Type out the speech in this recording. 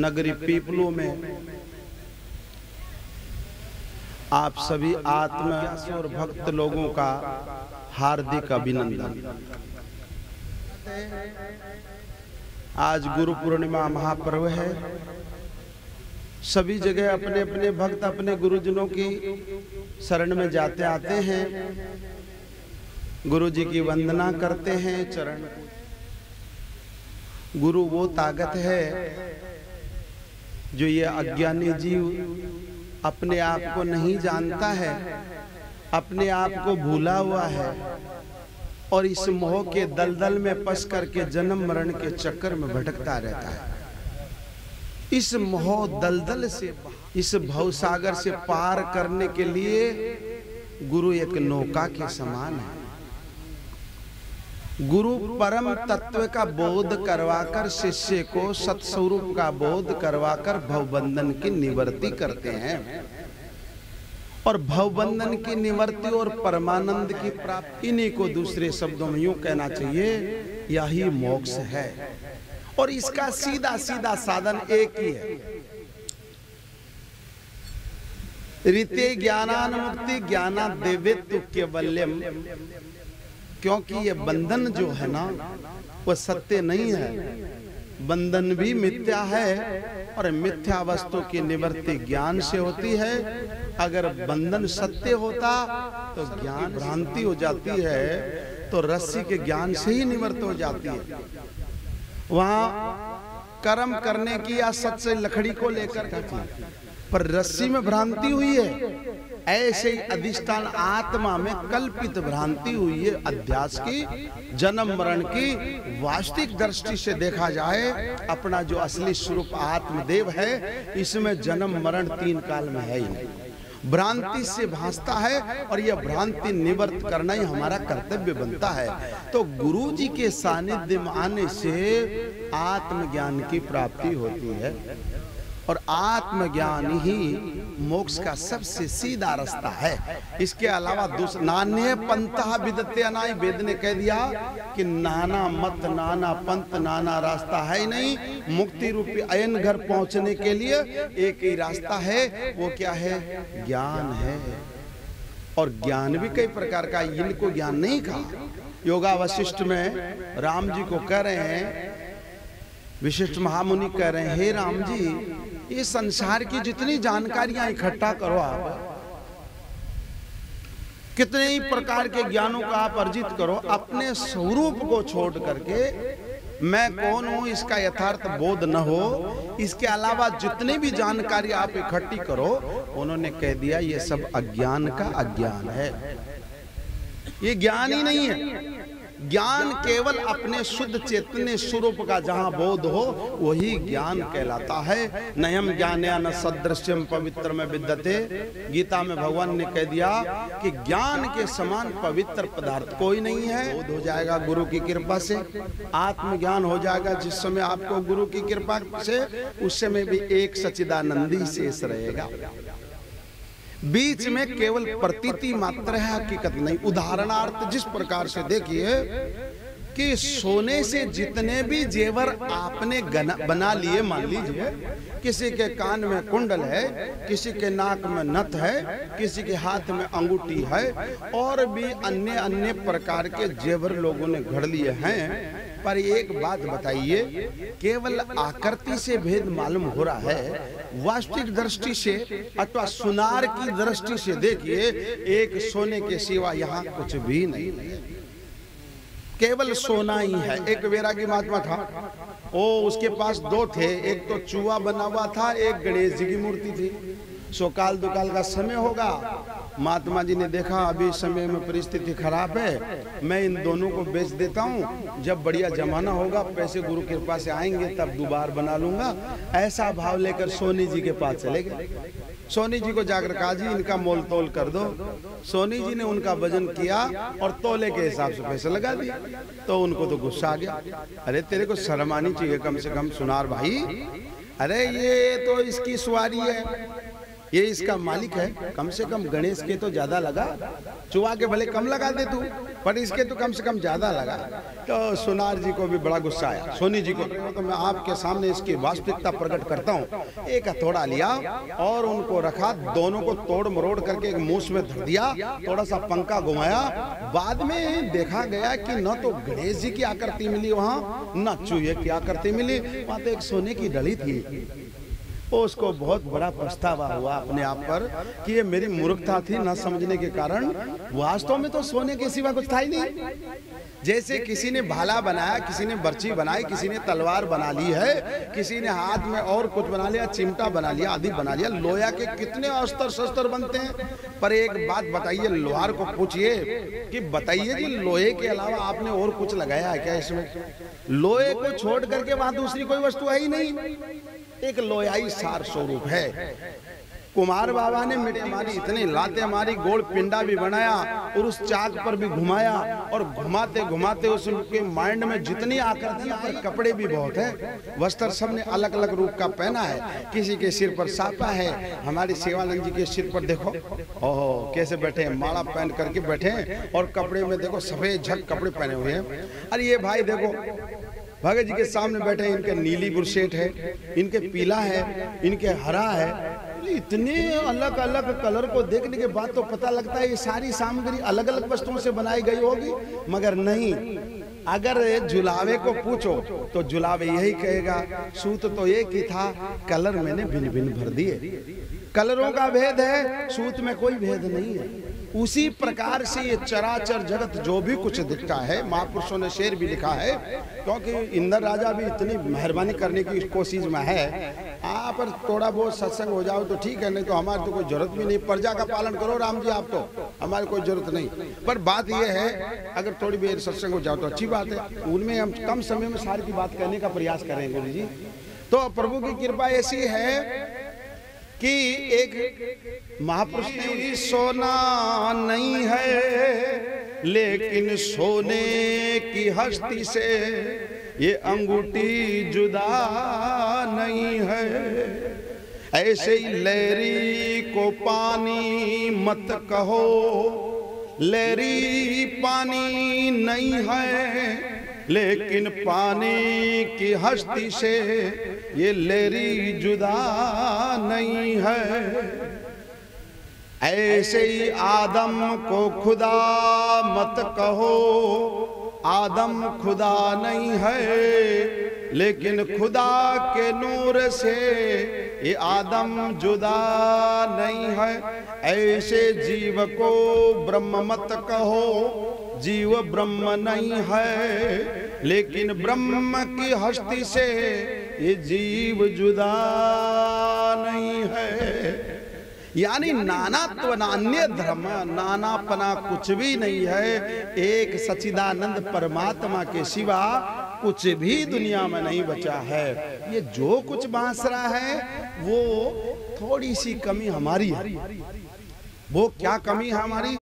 नगरी पीपलों में आप सभी आत्मा और भक्त लोगों का हार्दिक अभिनंदन। आज गुरु पूर्णिमा महापर्व है। सभी जगह अपने अपने भक्त अपने गुरुजनों की शरण में जाते आते हैं, गुरु जी की वंदना करते हैं। चरण गुरु वो ताकत है जो ये अज्ञानी जीव अपने आप को नहीं जानता है, अपने आप को भूला हुआ है और इस मोह के दलदल में फंस करके जन्म मरण के चक्कर में भटकता रहता है। इस मोह दलदल से, इस भवसागर से पार करने के लिए गुरु एक नौका के समान है। गुरु परम तत्व का बोध करवाकर शिष्य को सत्स्वरूप का बोध करवाकर भवबंधन की निवृत्ति करते हैं। और भवबंधन की निवृत्ति और परमानंद की प्राप्ति, इन्हीं को दूसरे शब्दों में यूं कहना चाहिए, यही मोक्ष है। और इसका सीधा सीधा साधन एक ही है, रीते ज्ञानानुमुक्ति ज्ञाना देवेत्व केवल्यम। क्योंकि ये बंधन जो है ना वो सत्य नहीं है, बंधन भी मिथ्या है और मिथ्या वस्तु की निवृत्ति ज्ञान से होती है। अगर बंधन सत्य होता तो ज्ञान भ्रांति हो जाती है, तो रस्सी के ज्ञान से ही निवृत्त हो जाती है। वहां कर्म करने की या सच से लकड़ी को लेकर थी, पर रस्सी में भ्रांति हुई है। ऐसे ही अधिष्ठान आत्मा में कल्पित भ्रांति हुई है अध्यास की, जन्म मरण की। वास्तविक दृष्टि से देखा जाए अपना जो असली स्वरूप आत्मदेव है, इसमें जन्म मरण तीन काल में है ही नहीं। भ्रांति से भासता है और यह भ्रांति निवृत्त करना ही हमारा कर्तव्य बनता है। तो गुरु जी के सानिध्य में आने से आत्मज्ञान की प्राप्ति होती है और आत्मज्ञान ही मोक्ष का सबसे सीधा रास्ता है। इसके अलावा दूसरा नान्य पंथा विदते अनाई, वेद ने कह दिया कि नाना मत, नाना पंथ, नाना रास्ता है ही नहीं। मुक्ति रूपी अयन घर पहुंचने के लिए एक ही रास्ता है, वो क्या है? ज्ञान है। और ज्ञान भी कई प्रकार का, इनको ज्ञान नहीं कहा। योगा वशिष्ठ में राम जी को कह रहे हैं, विशिष्ट महामुनि कह रहे हैं, हे राम जी, ये संसार की जितनी जानकारियां इकट्ठा करो, आप कितने ही प्रकार के ज्ञानों का आप अर्जित करो, अपने स्वरूप को छोड़ करके मैं कौन हूं इसका यथार्थ बोध न हो, इसके अलावा जितने भी जानकारी आप इकट्ठी करो, उन्होंने कह दिया ये सब अज्ञान का अज्ञान है, ये ज्ञान ही नहीं है। ज्ञान केवल अपने शुद्ध चैतन्य स्वरूप का जहां बोध हो वही ज्ञान कहलाता है। नयम ज्ञान सदृश्यम पवित्र में विद्यते। गीता में भगवान ने कह दिया कि ज्ञान के समान पवित्र पदार्थ कोई नहीं है। बोध हो जाएगा गुरु की कृपा से, आत्मज्ञान हो जाएगा जिस समय आपको गुरु की कृपा से, उस समय भी एक सच्चिदानंदी शेष रहेगा। बीच में केवल प्रतीति मात्र है, हकीकत नहीं। उदाहरणार्थ जिस प्रकार से देखिए कि सोने से जितने भी जेवर आपने बना लिए, मान लीजिए किसी के कान में कुंडल है, किसी के नाक में नथ है, किसी के हाथ में अंगूठी है, और भी अन्य अन्य प्रकार के जेवर लोगों ने घड़ लिए हैं। पर एक बात बताइए, केवल आकृति से भेद मालूम हो रहा है, वास्तविक दृष्टि से अथवा सुनार की दृष्टि से देखिए, एक सोने के सिवा यहाँ कुछ भी नहीं है, केवल सोना ही है। एक वैरागी महात्मा था, ओ उसके पास दो थे, एक तो चूहा बना हुआ था, एक गणेश जी की मूर्ति थी। सोकाल दुकाल का समय होगा, महात्मा जी ने देखा अभी समय में परिस्थिति खराब है, मैं इन दोनों को बेच देता हूँ, जब बढ़िया जमाना होगा पैसे गुरु कृपा से आएंगे तब दोबारा बना लूंगा। ऐसा भाव लेकर सोनी जी के पास चले गए। सोनी जी को जाकर कहा, जी इनका मोल तोल कर दो। सोनी जी ने उनका वजन किया और तोले के हिसाब से पैसे लगा दिया। तो उनको तो गुस्सा आ गया, अरे तेरे को शर्म आनी चाहिए कम से कम सुनार भाई, अरे ये तो इसकी सवारी है, ये इसका मालिक है, कम से कम गणेश के तो ज्यादा लगा, चुहा के भले कम लगा दे तू, पर इसके तो कम से कम ज्यादा लगा। तो सोनार जी को भी बड़ा गुस्सा आया, सोनी जी को। तो मैं आपके सामने इसकी वास्तविकता प्रकट करता हूँ। एक हथौड़ा लिया और उनको रखा, दोनों को तोड़ मरोड़ करके एक मूस में धर दिया, थोड़ा सा पंखा घुमाया। बाद में देखा गया कि न तो गणेश जी की आकृति मिली वहाँ, न चूहे की आकृति मिली, वहाँ तो एक सोने की डली थी। उसको बहुत बड़ा पछतावा हुआ अपने आप पर कि ये मेरी मूर्खता थी, न समझने के कारण। वास्तव में तो सोने के सिवा कुछ था ही नहीं। जैसे किसी ने भाला बनाया, किसी ने बर्छी बनाई, किसी ने तलवार बना ली है, किसी ने हाथ में और कुछ बना लिया, चिमटा बना लिया, आदि बना लिया। लोहा के कितने अस्त्र शस्त्र बनते हैं। पर एक बात बताइए, लोहार को पूछिए कि बताइए जी, लोहे के अलावा आपने और कुछ लगाया है क्या इसमें? लोहे को छोड़ करके वहां दूसरी कोई वस्तु है ही नहीं। एक लोहाई सार स्वरूप है। कुमार बाबा ने मिट्टी मारी, इतनी लाते मारी, गोल पिंडा भी बनाया और उस चाक पर भी घुमाया, और घुमाते घुमाते उसके माइंड में जितनी आकृतियां, पर कपड़े भी बहुत है, वस्त्र सबने अलग अलग रूप का पहना है। किसी के सिर पर सापा है, हमारी सेवानंद जी के सिर पर देखो, ओहो कैसे बैठे हैं, माला पहन करके बैठे हैं, और कपड़े में देखो सफेद झक कपड़े पहने हुए हैं। अरे ये भाई देखो भगत जी के सामने बैठे, इनके नीली बुरशेट है, इनके पीला है, इनके हरा है। इतने अलग अलग कलर को देखने के बाद तो पता लगता है ये सारी सामग्री अलग अलग वस्तुओं से बनाई गई होगी, मगर नहीं। अगर जुलावे को पूछो तो जुलावे यही कहेगा, सूत तो एक ही था, कलर मैंने भिन्न भिन्न भर दिए। कलरों का भेद है, सूत में कोई भेद नहीं है। उसी प्रकार से ये चराचर जगत जो भी कुछ दिखता है, महापुरुषों ने शेर भी लिखा है, क्योंकि इंद्र राजा भी इतनी मेहरबानी करने की कोशिश में है। आप पर थोड़ा बहुत सत्संग हो जाओ तो ठीक है, नहीं तो हमारी तो कोई जरूरत भी नहीं। प्रजा का पालन करो राम जी, आप तो, हमारी कोई जरूरत नहीं। पर बात यह है, अगर थोड़ी देर सत्संग हो जाओ तो अच्छी बात है। उनमें हम कम समय में सारी की बात करने का प्रयास करेंगे गुरु जी। तो प्रभु की कृपा ऐसी है कि एक महापुरुष ने, सोना नहीं है लेकिन सोने की हस्ती से ये अंगूठी जुदा नहीं है। ऐसे ही लहरी को पानी मत कहो, लहरी पानी नहीं है लेकिन पानी की हस्ती से ये लहरी जुदा नहीं है। ऐसे ही आदम को खुदा मत कहो, आदम खुदा नहीं है लेकिन खुदा के नूर से ये आदम जुदा नहीं है। ऐसे जीव को ब्रह्म मत कहो, जीव ब्रह्म नहीं है लेकिन ब्रह्म की हस्ती से ये जीव जुदा नहीं है। यानी नानात्व नान्य धर्म, नानापना कुछ भी नहीं है। एक सच्चिदानंद परमात्मा के सिवा कुछ भी दुनिया में नहीं बचा है। ये जो कुछ बांस रहा है वो थोड़ी सी कमी हमारी है। वो क्या कमी है हमारी?